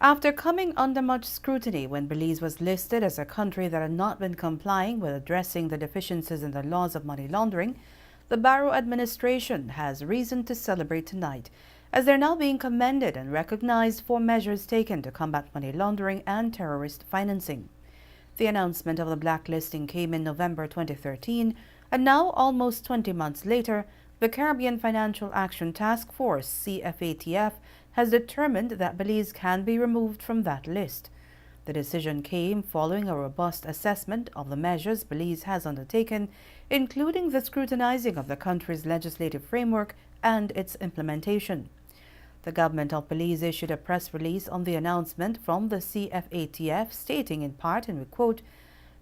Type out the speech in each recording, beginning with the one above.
After coming under much scrutiny when Belize was listed as a country that had not been complying with addressing the deficiencies in the laws of money laundering, the Barrow administration has reason to celebrate tonight, as they're now being commended and recognized for measures taken to combat money laundering and terrorist financing. The announcement of the blacklisting came in November 2013, and now, almost 20 months later, the Caribbean Financial Action Task Force, CFATF, has determined that Belize can be removed from that list. The decision came following a robust assessment of the measures Belize has undertaken, including the scrutinizing of the country's legislative framework and its implementation. The government of Belize issued a press release on the announcement from the CFATF, stating in part, and we quote,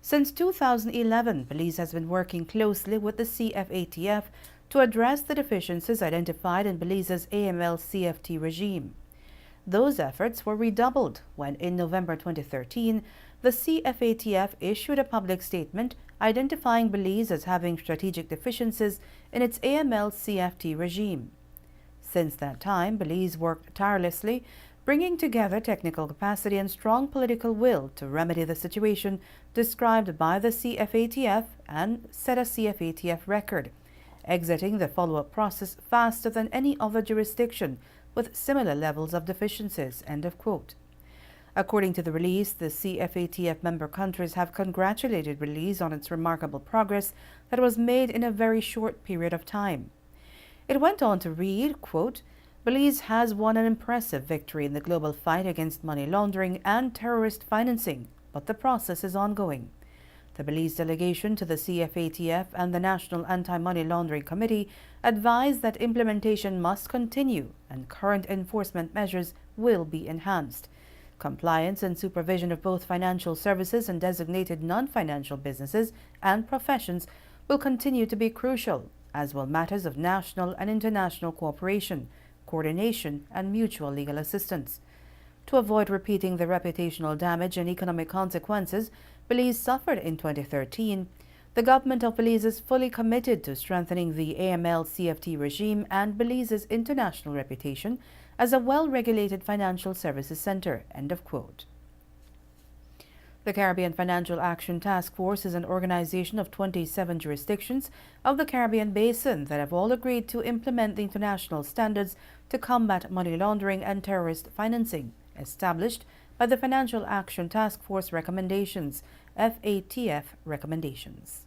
"Since 2011, Belize has been working closely with the CFATF to address the deficiencies identified in Belize's AML-CFT regime. Those efforts were redoubled when, in November 2013, the CFATF issued a public statement identifying Belize as having strategic deficiencies in its AML-CFT regime. Since that time, Belize worked tirelessly, bringing together technical capacity and strong political will to remedy the situation described by the CFATF and set a CFATF record, exiting the follow-up process faster than any other jurisdiction with similar levels of deficiencies." End of quote. According to the release, the CFATF member countries have congratulated Belize on its remarkable progress that was made in a very short period of time. It went on to read, quote, "Belize has won an impressive victory in the global fight against money laundering and terrorist financing, but the process is ongoing. The Belize delegation to the CFATF and the National Anti-Money Laundering Committee advised that implementation must continue and current enforcement measures will be enhanced. Compliance and supervision of both financial services and designated non-financial businesses and professions will continue to be crucial, as will matters of national and international cooperation, coordination, and mutual legal assistance. To avoid repeating the reputational damage and economic consequences Belize suffered in 2013, the government of Belize is fully committed to strengthening the AML-CFT regime and Belize's international reputation as a well-regulated financial services center." End of quote. The Caribbean Financial Action Task Force is an organization of 27 jurisdictions of the Caribbean Basin that have all agreed to implement the international standards to combat money laundering and terrorist financing, established by the Financial Action Task Force recommendations, FATF recommendations.